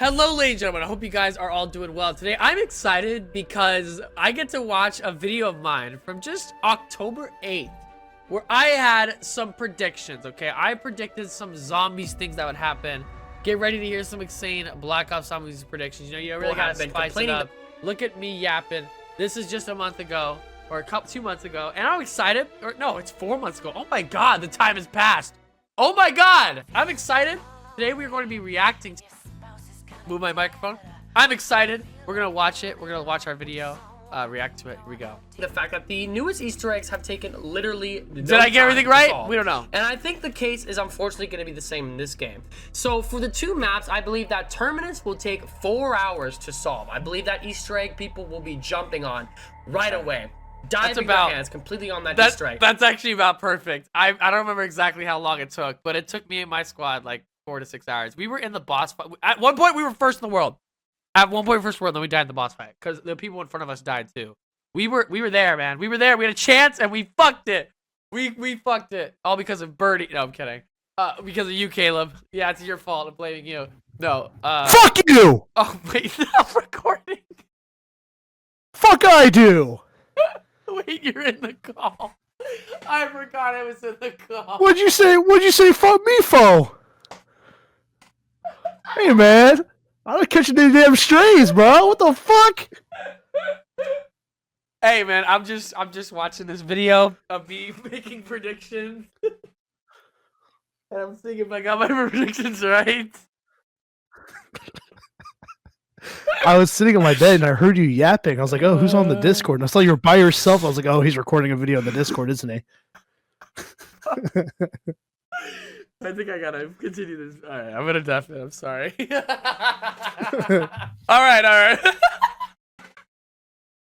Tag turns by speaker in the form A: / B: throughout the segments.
A: Hello, ladies and gentlemen. I hope you guys are all doing well. Today, I'm excited because I get to watch a video of mine from just October 8th, where I had some predictions, okay? I predicted some zombies things that would happen. Get ready to hear some insane Black Ops Zombies predictions. You know, you really gotta spice it up. Look at me yapping. This is just a month ago, or 2 months ago, and I'm excited. Or no, it's 4 months ago. Oh my God, the time has passed. Oh my God, I'm excited. Today, we're going to be reacting to... Move my microphone. I'm excited. We're gonna watch it. We're gonna watch our video, react to it. Here we go.
B: The fact that the newest Easter eggs have taken literally no
A: Did I get everything right? We don't know.
B: And I think the case is unfortunately going to be the same in this game. So for the two maps, I believe that Terminus will take 4 hours to solve. I believe that Easter egg people will be jumping on right away. Diving their hands completely on that Easter egg.
A: That's actually about perfect. I don't remember exactly how long it took, but it took me and my squad like 4 to 6 hours. We were in the boss fight. At one point, we were first in the world. At one point, first in the world, then we died in the boss fight because the people in front of us died too. We were there, man. We were there. We had a chance and we fucked it. We fucked it all because of Birdie. No, I'm kidding. Because of you, Caleb. Yeah, it's your fault. I'm blaming you. No.
C: Fuck you.
A: Oh wait, no, I'm recording.
C: Fuck I do.
A: Wait, you're in the call. I forgot I was in the call.
C: What'd you say? What'd you say? Fuck me, for? Hey man, I don't catch any damn strays, bro. What the fuck?
A: Hey man, I'm just watching this video of me making predictions, and I'm seeing if I got my predictions right.
C: I was sitting on my bed and I heard you yapping. I was like, "Oh, who's on the Discord?" And I saw you were by yourself. I was like, "Oh, he's recording a video on the Discord, isn't he?"
A: I think I gotta continue this. All right, I'm gonna deaf it. I'm sorry. all right.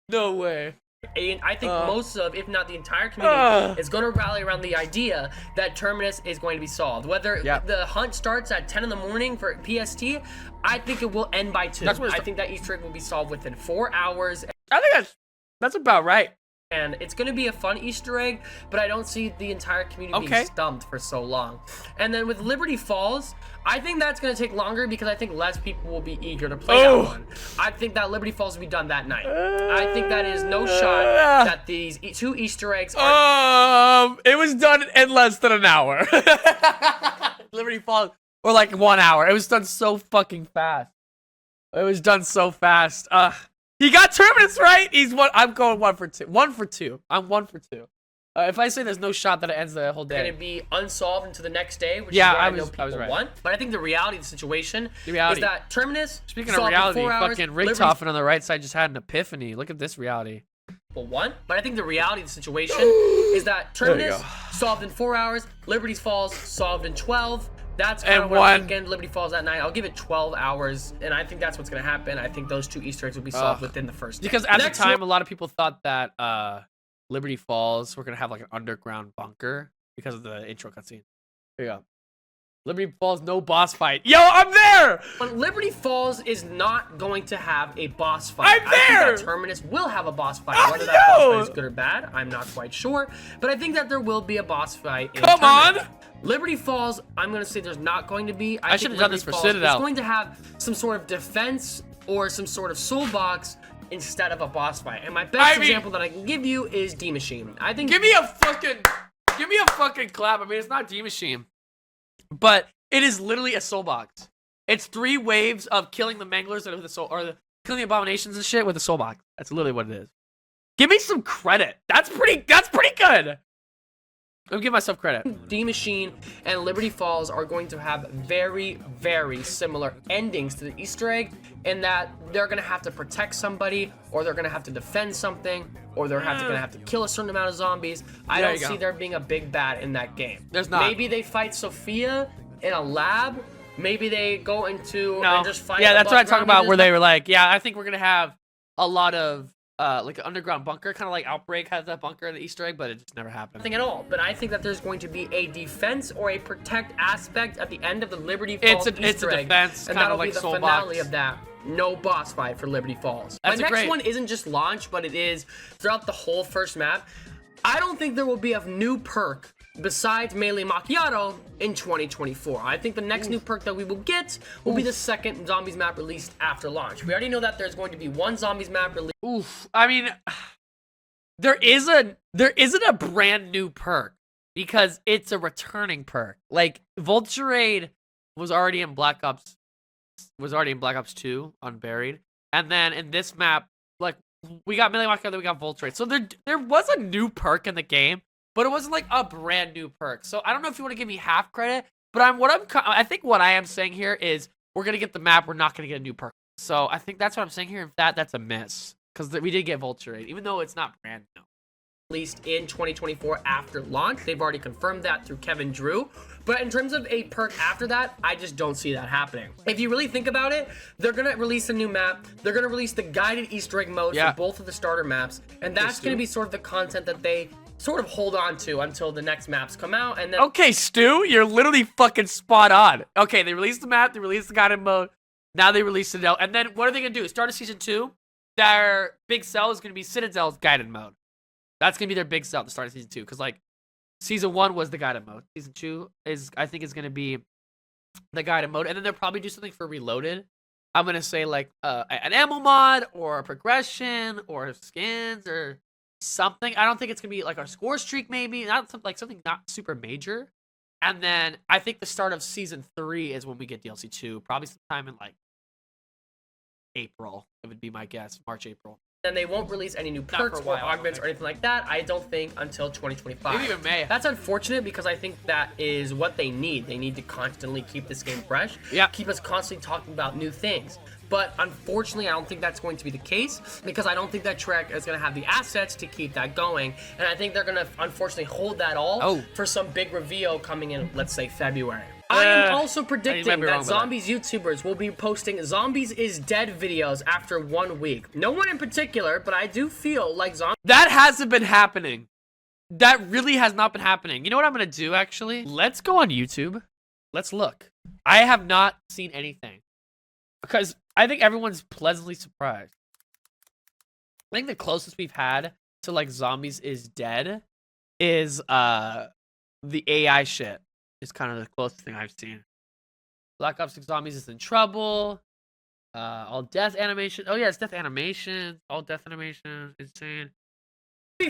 A: No way.
B: And I think most of, if not the entire community, is going to rally around the idea that Terminus is going to be solved. Whether the hunt starts at 10 in the morning for PST, I think it will end by 2. I think that Easter egg will be solved within 4 hours.
A: I think that's about right.
B: And it's going to be a fun Easter egg, but I don't see the entire community being stumped for so long. And then with Liberty Falls, I think that's going to take longer because I think less people will be eager to play that one. I think that Liberty Falls will be done that night. I think that is no shot that these 2 Easter eggs are...
A: It was done in less than an hour. Liberty Falls, or like 1 hour. It was done so fucking fast. It was done so fast. He got Terminus right. He's one. I'm going 1 for 2. 1 for 2. I'm 1 for 2. If I say there's no shot that it ends the whole day,
B: it's going to be unsolved until the next day, which is what I know people
A: right.
B: want. But I think the reality of the situation is that Terminus.
A: Speaking of reality, fucking Richtofen on the right side just had an epiphany. Look at this reality.
B: But I think the reality of the situation is that Terminus solved in 4 hours, Liberty Falls solved in 12. That's kind of what I'm thinking. Liberty Falls at night. I'll give it 12 hours, and I think that's what's going to happen. I think those 2 Easter eggs will be solved within the first day.
A: Because at the time, a lot of people thought that Liberty Falls were going to have like an underground bunker because of the intro cutscene. Here you go. Liberty Falls, no boss fight. Yo, I'm there!
B: But Liberty Falls is not going to have a boss fight.
A: I'm there!
B: I think that Terminus will have a boss fight. Whether that boss fight is good or bad, I'm not quite sure. But I think that there will be a boss fight in
A: Come on!
B: Liberty Falls, I'm going to say there's not going to be.
A: I should have done this for Citadel.
B: It's going to have some sort of defense or some sort of soul box instead of a boss fight. And my best example that I can give you is D Machine. I think.
A: Give me a fucking clap. I mean, it's not D Machine, but it is literally a soul box. It's 3 waves of killing the manglers with the soul, or killing the abominations and shit with the soul box. That's literally what it is. Give me some credit. That's pretty good. I'll give myself credit.
B: D Machine and Liberty Falls are going to have very, very similar endings to the Easter egg, in that they're going to have to protect somebody, or they're going to have to defend something, or they're going to have to kill a certain amount of zombies. I don't see there being a big bad in that game.
A: There's not.
B: Maybe they fight Sophia in a lab. Maybe they go into and just fight.
A: Yeah, that's what I talk about, where they were like, yeah, I think we're going to have a lot of like an underground bunker, kind of like Outbreak has that bunker in the Easter egg, but it just never happened.
B: Nothing at all. But I think that there's going to be a defense or a protect aspect at the end of the Liberty Falls
A: It's a defense,
B: and
A: kind of like
B: that'll be the finale of that. No boss fight for Liberty Falls.
A: That's
B: My next one isn't just launch, but it is throughout the whole first map. I don't think there will be a new perk besides Melee Macchiato in 2024. I think the next new perk that we will get will be the second Zombies map released after launch. We already know that there's going to be one Zombies map released.
A: Oof. I mean, there isn't a brand new perk because it's a returning perk. Like Vulture Raid was already in Black Ops 2 Unburied, and then in this map, like we got Melee Macchiato, we got Vulture Raid. So there was a new perk in the game, but it wasn't like a brand new perk. So I don't know if you want to give me half credit, but I think what I am saying here is we're gonna get the map, we're not gonna get a new perk. So I think that's what I'm saying here. If that's a miss, because we did get Vulture Raid, even though it's not brand new.
B: Released in 2024 after launch. They've already confirmed that through Kevin Drew. But in terms of a perk after that, I just don't see that happening. If you really think about it, they're going to release a new map. They're going to release the guided Easter egg mode for both of the starter maps. And that's going to be sort of the content that they sort of hold on to until the next maps come out. And then
A: okay, Stu, you're literally fucking spot on. Okay, they released the map, they released the guided mode. Now they released it out. And then what are they going to do? Start of season 2, their big sell is going to be Citadel's guided mode. That's going to be their big sell at the start of season 2. Because, like, season 1 was the guided mode. Season 2 I think, is going to be the guided mode. And then they'll probably do something for Reloaded. I'm going to say, like, an ammo mod or a progression or skins or something. I don't think it's going to be, like, a score streak, maybe. Something not super major. And then I think the start of season 3 is when we get DLC 2. Probably sometime in, like, April. It would be my guess. March, April.
B: And they won't release any new perks or augments or anything like that, I don't think, until 2025.
A: Maybe even May.
B: That's unfortunate because I think that is what they need. They need to constantly keep this game fresh.
A: Yeah.
B: Keep us constantly talking about new things. But unfortunately, I don't think that's going to be the case because I don't think that Trek is going to have the assets to keep that going. And I think they're going to, unfortunately, hold that all for some big reveal coming in, let's say, February. I am also predicting that Zombies YouTubers will be posting Zombies is Dead videos after 1 week. No one in particular, but I do feel like Zombies...
A: That hasn't been happening. That really has not been happening. You know what I'm going to do, actually? Let's go on YouTube. Let's look. I have not seen anything. Because I think everyone's pleasantly surprised. I think the closest we've had to, like, Zombies is Dead is, the AI shit. Is kind of the closest thing I've seen. Black Ops 6 Zombies is in trouble. All death animation. Oh yeah, it's death animation. All death animation. Insane.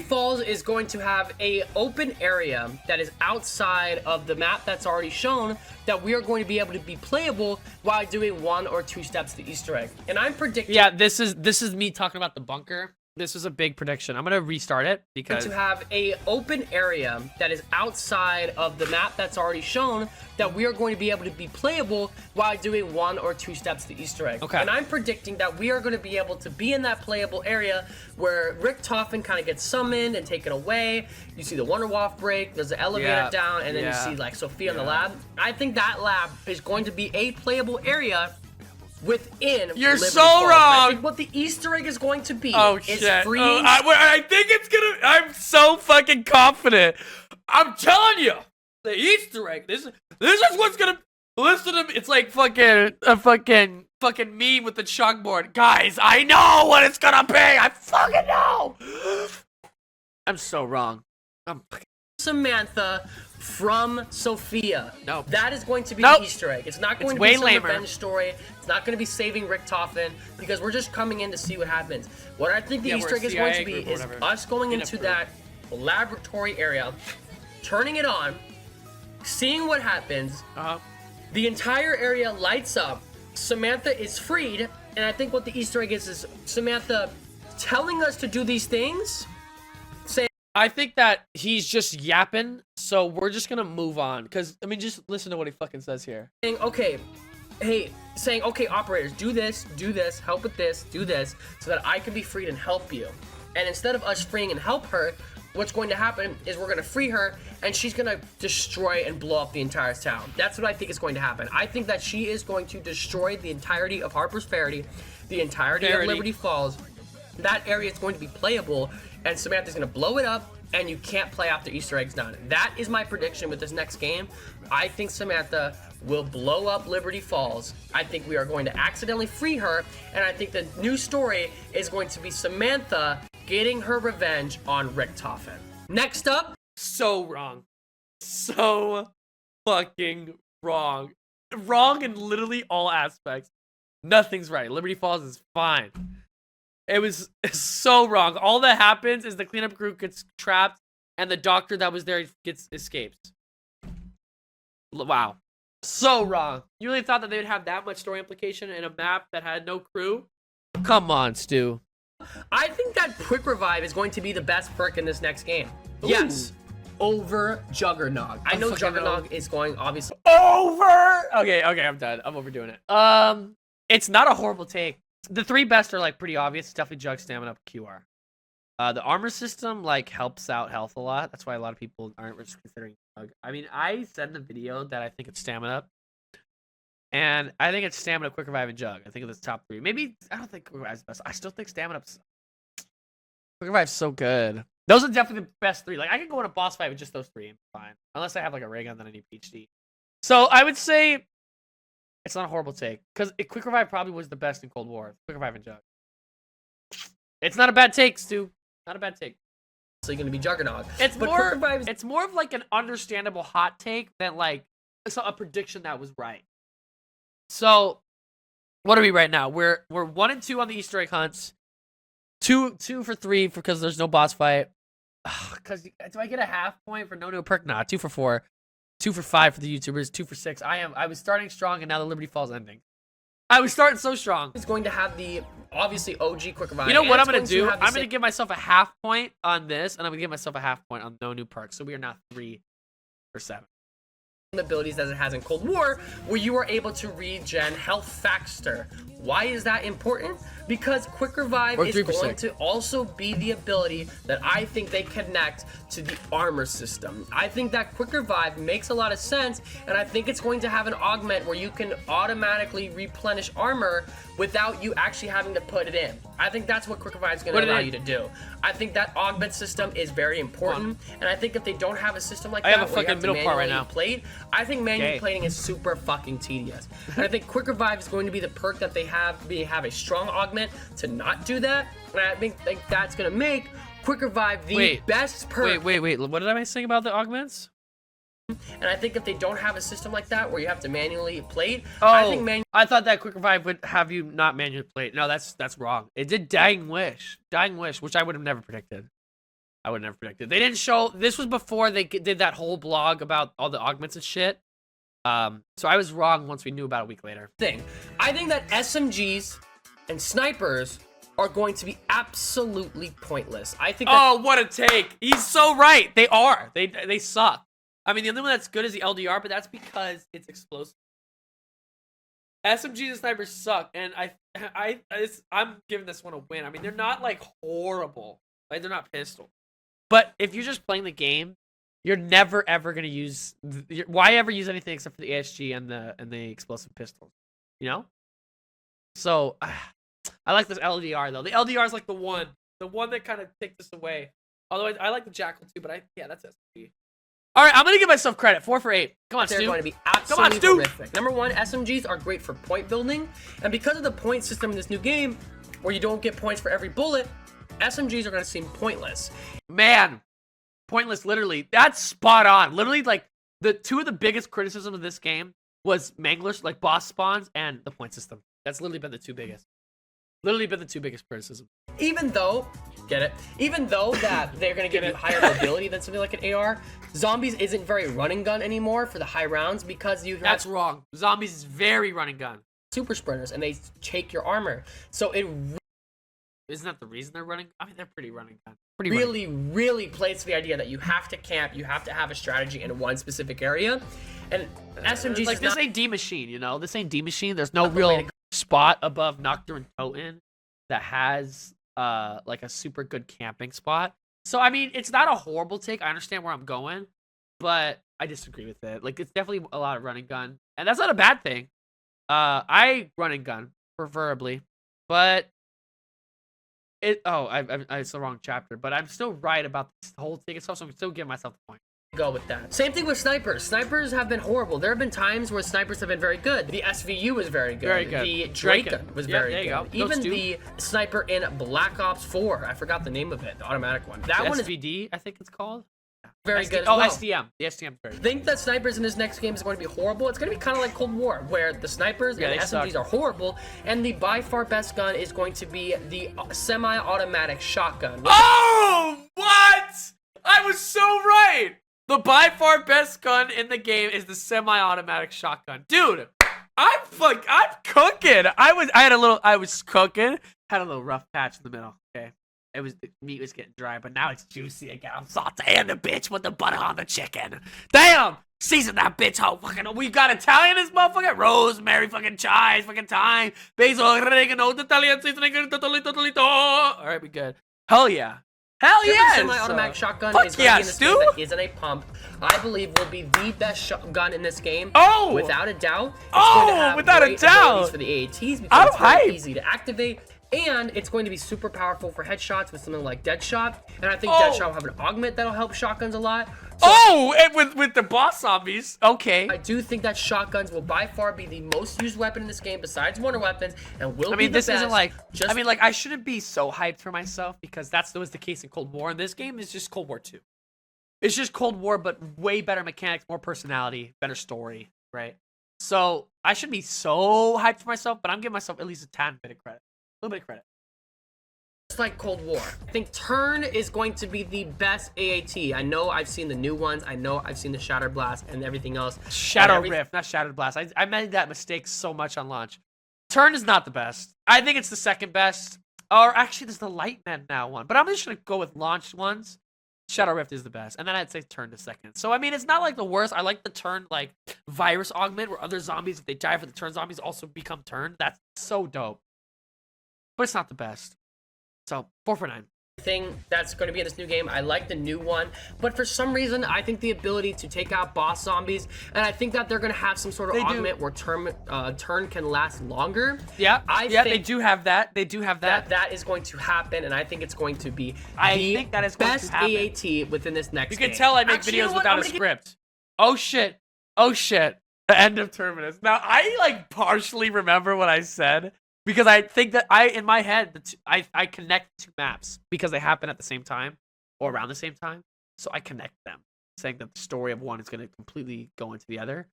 B: Falls is going to have a open area that is outside of the map that's already shown that we are going to be able to be playable while doing 1 or 2 steps to Easter egg. And I'm predicting...
A: Yeah, this is me talking about the bunker. This was a big prediction. I'm going to restart it because...
B: to have a open area that is outside of the map that's already shown that we are going to be able to be playable while doing 1 or 2 steps to Easter egg.
A: Okay.
B: And I'm predicting that we are going to be able to be in that playable area where Rick Toffin kind of gets summoned and taken away. You see the Wonder Waff break, there's the elevator down, and then you see like Sophia in the lab. I think that lab is going to be a playable area within
A: You're
B: Liberty
A: so
B: Falls.
A: wrong.
B: I think what the Easter egg is going to be is freeing...
A: I think it's gonna... I'm so fucking confident. I'm telling you, the Easter egg. This is what's gonna... Listen to me. It's like a fucking meme with the chalkboard. Guys, I know what it's gonna be. I fucking know. I'm so wrong.
B: Samantha from Sophia.
A: No.
B: That is going to be the Easter egg. It's not going to be some
A: lamer.
B: revenge story. It's not going to be saving Rick Toffin because we're just coming in to see what happens. What I think the Easter egg is going to be is us going into that laboratory area, turning it on, seeing what happens. The entire area lights up. Samantha is freed, and I think what the Easter egg is Samantha telling us to do these things.
A: I think that he's just yapping, so we're just gonna move on. Cause I mean, just listen to what he fucking says here.
B: Saying, okay, operators, do this, help with this, do this, so that I can be freed and help you. And instead of us freeing and help her, what's going to happen is we're gonna free her, and she's gonna destroy and blow up the entire town. That's what I think is going to happen. I think that she is going to destroy the entirety of Harper's Ferry, the entirety of Liberty Falls. That area is going to be playable, and Samantha's going to blow it up, and you can't play after Easter egg's done. That is my prediction with this next game. I think Samantha will blow up Liberty Falls. I think we are going to accidentally free her, and I think the new story is going to be Samantha getting her revenge on Rick Toffin. Next up...
A: So wrong. so fucking wrong. Wrong in literally all aspects. Nothing's right. Liberty Falls is fine. It was so wrong. All that happens is the cleanup crew gets trapped and the doctor that was there escapes. Wow. So wrong. You really thought that they would have that much story implication in a map that had no crew? Come on, Stu.
B: I think that Quick Revive is going to be the best perk in this next game.
A: Ooh.
B: Yes. Over Juggernog. I know Juggernog is going obviously
A: over. Okay, I'm done. I'm overdoing it. It's not a horrible take. The three best are like pretty obvious. It's definitely Jug, Stamina, QR. The armor system like helps out health a lot. That's why a lot of people aren't just considering Jug. I mean, I said in the video that I think it's Stamina. And I think it's Stamina, Quick Revive, and Jug. I think it's the top three. Maybe, I don't think Quick Revive's the best. I still think Stamina's... Quick Revive's so good. Those are definitely the best three. Like, I could go in a boss fight with just those three and be fine. Unless I have, like, a ray gun, then I need PhD. So, I would say it's not a horrible take. Because Quick Revive probably was the best in Cold War. Quick Revive and Jug. It's not a bad take, Stu. Not a bad take.
B: going to be Juggernog.
A: It's more of, like, an understandable hot take than, like, a prediction that was right. So, what are we right now? We're 1 and 2 on the Easter egg hunts. 2 for 3 because there's no boss fight. Because do I get a half point for no new perk? Nah, 2 for 4. 2 for 5 for the YouTubers. 2 for 6. I was starting strong and now the Liberty Falls ending. I was starting so strong.
B: It's going to have the obviously OG Quick Revive.
A: You know what I'm gonna do? I'm gonna give myself a half point on this, and I'm gonna give myself a half point on no new perks. So we are now 3 for 7.
B: Abilities as it has in Cold War, where you are able to regen health faster. Why is that important? Because Quick Revive is going to also be the ability that I think they connect to the armor system. I think that Quick Revive makes a lot of sense, and I think it's going to have an augment where you can automatically replenish armor without you actually having to put it in. I think that's what Quick Revive is going to allow you to do. I think that augment system is very important, and I think if they don't have a system like that,
A: I have a fucking middle part right now.
B: Plate, I think manual plating is super fucking tedious. And I think Quick Revive is going to be the perk that they have a strong augment to not do that. And I think that's going to make Quick Revive the best perk.
A: Wait. What did I say about the augments?
B: And I think if they don't have a system like that where you have to manually plate,
A: I thought that Quick Revive would have you not manually plate. No, that's wrong. It did Dying Wish, which I would have never predicted. They didn't show. This was before they did that whole blog about all the augments and shit. So I was wrong once we knew about a week later.
B: I think that SMGs and snipers are going to be absolutely pointless. I think.
A: Oh, what a take! He's so right. They are. They suck. I mean, the only one that's good is the LDR, but that's because it's explosive. SMGs and snipers suck, and I'm giving this one a win. I mean, they're not like horrible. Like they're not pistol. But if you're just playing the game, you're never ever gonna use. Why ever use anything except for the ASG and the explosive pistols? You know. So I like this LDR though. The LDR is like the one that kind of takes this away. Although I like the Jackal too, but that's SMG. All right, I'm gonna give myself credit. 4 for 8. Come on, Stu.
B: They're going to be absolutely horrific. Number 1, SMGs are great for point building, and because of the point system in this new game, where you don't get points for every bullet, SMGs are going to seem pointless.
A: Man, pointless. Literally, that's spot on. Literally, like the 2 of the biggest criticisms of this game was manglers, like boss spawns, and the point system. That's literally been the 2 biggest. Literally been the 2 biggest criticisms.
B: Even though that they're going to give you higher mobility than something like an AR, Zombies isn't very run and gun anymore for the high rounds because you have...
A: That's wrong. Zombies is very run and gun.
B: Super sprinters, and they take your armor. So it...
A: Isn't that the reason they're running? I mean, they're pretty run and gun.
B: Really plays to the idea that you have to camp, you have to have a strategy in one specific area. And SMGs
A: like this ain't D Machine, you know? This ain't D Machine. There's no real spot above Nocturne Toten that has like a super good camping spot. So I mean, it's not a horrible take. I understand where I'm going, but I disagree with it. Like, it's definitely a lot of run and gun, and that's not a bad thing. I run and gun preferably, but it's the wrong chapter. But I'm still right about this whole thing itself, so I'm still giving myself the point.
B: Go with that. Same thing with snipers. Snipers have been horrible. There have been times where snipers have been very good. The SVU was very good.
A: Very good.
B: The Draken was very good.
A: Go.
B: Even the sniper in Black Ops 4. I forgot the name of it. The automatic one. That one is
A: SVD, I think it's called.
B: very good as
A: Oh,
B: well.
A: STM. The STM.
B: I think that snipers in this next game is going to be horrible. It's going to be kind of like Cold War, where the snipers and the SMGs are horrible, and the by far best gun is going to be the semi-automatic shotgun.
A: Oh, what? I was so right. The by far best gun in the game is the semi-automatic shotgun. Dude, I'm cooking. I was cooking. Had a little rough patch in the middle. Okay. The meat was getting dry, but now it's juicy again. I'm salty and the bitch with the butter on the chicken. Damn! Season that bitch how fucking we got Italian in this motherfucker. Rosemary, fucking chives, fucking thyme, basil, oregano, Italian seasoning, all right, we good. Hell yeah. Hell yeah!
B: Semi-automatic shotgun is
A: yeah,
B: in this game that isn't a pump. I believe will be the best gun in this game.
A: Oh!
B: Without a doubt. It's going to have
A: without a doubt.
B: For the AATs because it's very easy to activate. And it's going to be super powerful for headshots with something like Deadshot. And I think Deadshot will have an augment that'll help shotguns a lot. So
A: and with the boss zombies. Okay.
B: I do think that shotguns will by far be the most used weapon in this game besides wonder weapons and will be the best.
A: Isn't like, I shouldn't be so hyped for myself because that was the case in Cold War. And this game is just Cold War 2. It's just Cold War, but way better mechanics, more personality, better story, right? So I shouldn't be so hyped for myself, but I'm giving myself at least a tad bit of credit. A little bit of credit.
B: Just like Cold War. I think Turn is going to be the best AAT. I know I've seen the new ones. I know I've seen the Shatter Blast and everything else.
A: Shadow Rift, not Shattered Blast. I made that mistake so much on launch. Turn is not the best. I think it's the second best. Or actually, there's the Lightman now one. But I'm just going to go with launched ones. Shadow Rift is the best. And then I'd say Turn to second. So, I mean, it's not like the worst. I like the Turn, like, virus augment where other zombies, if they die for the Turn zombies, also become Turn. That's so dope. But it's not the best. So, 4 for 9.
B: Thing that's going to be in this new game. I like the new one, but for some reason, I think the ability to take out boss zombies, and I think that they're going to have some sort of augment where turn can last longer.
A: Yeah, they do have that. They do have that.
B: That is going to happen, and I think it's going to be
A: the
B: best AAT within this next game.
A: You can tell I make videos without a script. Oh, shit. Oh, shit. The end of Terminus. Now, I, like, partially remember what I said. Because I think that in my head, I connect two maps because they happen at the same time or around the same time. So I connect them, saying that the story of one is going to completely go into the other.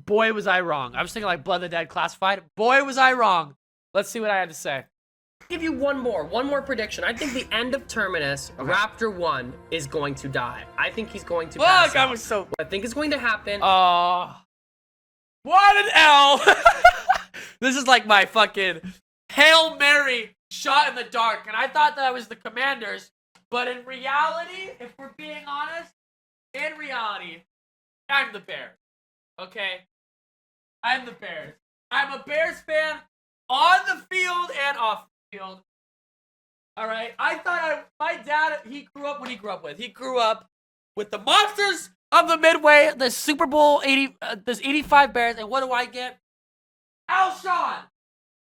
A: Boy, was I wrong. I was thinking like Blood of the Dead Classified. Boy, was I wrong. Let's see what I had to say.
B: I'll give you one more prediction. I think the end of Terminus, Raptor 1 is going to die. I think he's going to pass out. What I think is going to happen.
A: What an L. This is like my fucking Hail Mary shot in the dark. And I thought that I was the Commanders. But in reality, if we're being honest, in reality, I'm the Bears. Okay? I'm the Bears. I'm a Bears fan on the field and off the field. Alright? I thought my dad, he grew up what he grew up with. He grew up with the monsters of the Midway, the Super Bowl 80, there's 85 Bears, and what do I get? Alshon!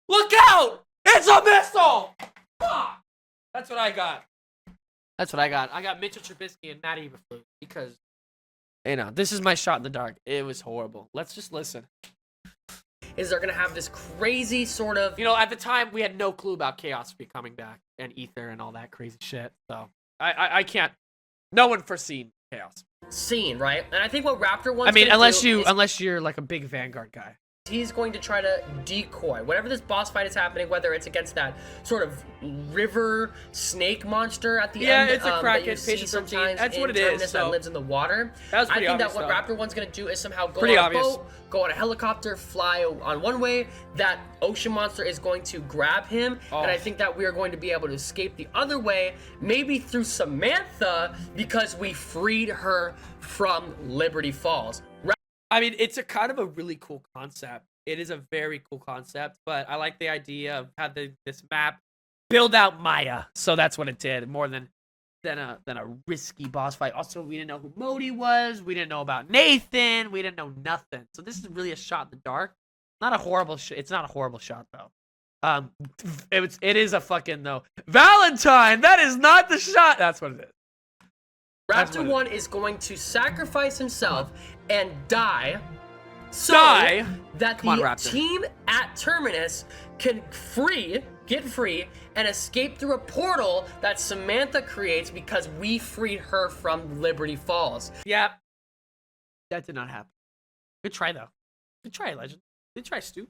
A: Look out! It's a missile! Fuck! That's what I got. That's what I got. I got Mitchell Trubisky and Matt Eberflus because, you know, this is my shot in the dark. It was horrible. Let's just listen.
B: Is they're going to have this crazy sort of...
A: You know, at the time, we had no clue about Chaos be coming back and Ether and all that crazy shit. So, I can't... No one foreseen Chaos.
B: Scene, right? And I think what Raptor wants
A: unless you're like a big Vanguard guy.
B: He's going to try to decoy whatever this boss fight is happening, whether it's against that sort of river snake monster at the end.
A: Yeah, it's a Kraken.
B: That you see sometimes
A: that's what it is.
B: That lives in the water.
A: That was
B: I think
A: obvious,
B: that what Raptor 1's going to do is somehow go
A: on
B: a boat, go on a helicopter, fly on one way. That ocean monster is going to grab him, and I think that we are going to be able to escape the other way, maybe through Samantha, because we freed her from Liberty Falls.
A: I mean, it's a kind of a really cool concept. It is a very cool concept, but I like the idea of how this map build out Maya. So that's what it did, more than a risky boss fight. Also, we didn't know who Modi was. We didn't know about Nathan. We didn't know nothing. So this is really a shot in the dark. Not a horrible shot. It's not a horrible shot though. It is a fucking though. Valentine. That is not the shot. That's what it is.
B: Raptor 1 is going to sacrifice himself and die that the team at Terminus can free get free, and escape through a portal that Samantha creates because we freed her from Liberty Falls.
A: Yeah. That did not happen. Good try, though. Good try, Legend. Good try, Stu.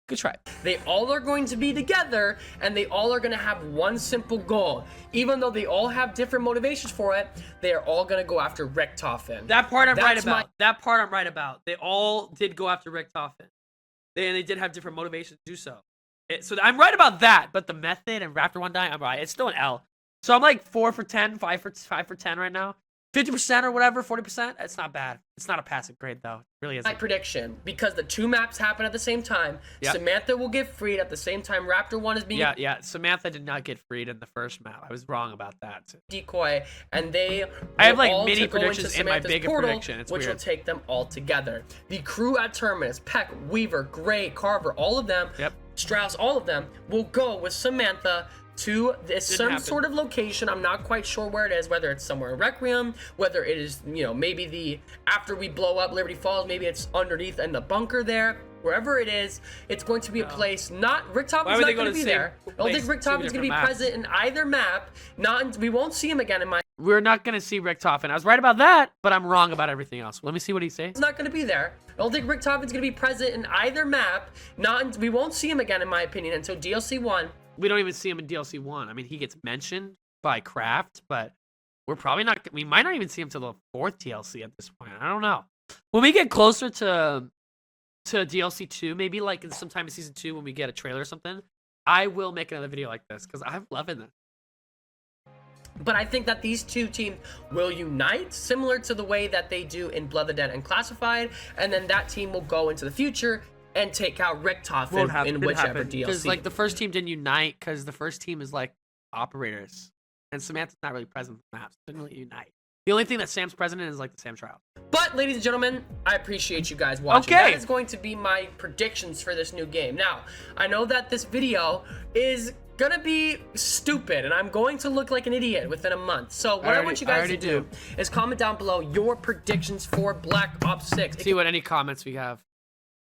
A: Good try.
B: They all are going to be together, and they all are going to have one simple goal. Even though they all have different motivations for it, they are all going to go after Richtofen.
A: That part I'm right about. That part I'm right about. They all did go after Richtofen. They did have different motivations to do so. So I'm right about that, but the method and Raptor 1 dying, I'm right. It's still an L. So I'm like 4 for 10, 5 for 10 right now. 50% or whatever, 40%. It's not bad. It's not a passing grade, though. It really isn't.
B: My prediction, because the 2 maps happen at the same time,
A: yep.
B: Samantha will get freed at the same time Raptor 1 is being...
A: Yeah. Samantha did not get freed in the first map. I was wrong about that.
B: Decoy, and they...
A: I have like mini predictions in my bigger prediction. It's
B: which
A: weird.
B: will take them all together. The crew at Terminus, Peck, Weaver, Gray, Carver, all of them,
A: yep.
B: Strauss, all of them, will go with Samantha to some sort of location. I'm not quite sure where it is, whether it's somewhere in Requiem, whether it is, maybe after we blow up Liberty Falls, maybe it's underneath in the bunker there. Wherever it is, it's going to be a place. Richtoven's not going to be there. I don't think Richtoven's going to be present in either map. We won't see him again in my...
A: We're not going to see Richtofen. I was right about that, but I'm wrong about everything else. Let me see what he says.
B: He's not going to be there. I don't think Richtoven's going to be present in either map. We won't see him again, in my opinion, until DLC 1.
A: We don't even see him in DLC 1. I mean, he gets mentioned by Kraft, but we're probably not... We might not even see him till the 4th DLC at this point. I don't know. When we get closer to DLC 2, maybe like in sometime in Season 2 when we get a trailer or something, I will make another video like this because I'm loving this.
B: But I think that these two teams will unite, similar to the way that they do in Blood the Dead and Classified, and then that team will go into the future and take out Richtofen in whichever DLC.
A: Because like the first team didn't unite because the first team is like operators, and Samantha's not really present in the maps. Didn't really unite. The only thing that Sam's present in is like the Sam trial.
B: But ladies and gentlemen, I appreciate you guys watching.
A: Okay.
B: That is going to be my predictions for this new game. Now, I know that this video is gonna be stupid and I'm going to look like an idiot within a month. So what I want you guys to do is comment down below your predictions for Black Ops 6.
A: See what any comments we have.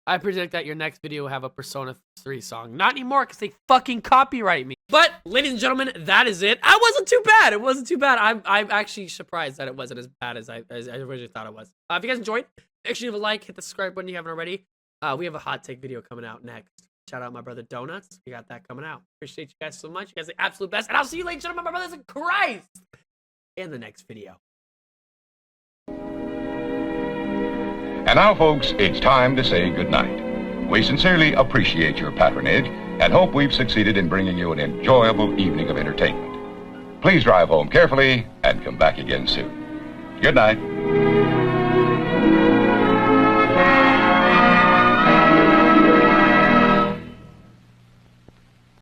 A: I predict that your next video will have a Persona 3 song. Not anymore because they fucking copyright me. But ladies and gentlemen, that is it. I wasn't too bad. It wasn't too bad. I'm actually surprised that it wasn't as bad as I originally thought it was. If you guys enjoyed, make sure you leave a like, hit the subscribe button if you haven't already. We have a hot take video coming out next. Shout out my brother Donuts. We got that coming out. Appreciate you guys so much. You guys are the absolute best. And I'll see you ladies and gentlemen, my brothers in Christ, in the next video.
D: And now, folks, it's time to say goodnight. We sincerely appreciate your patronage and hope we've succeeded in bringing you an enjoyable evening of entertainment. Please drive home carefully and come back again soon. Good night.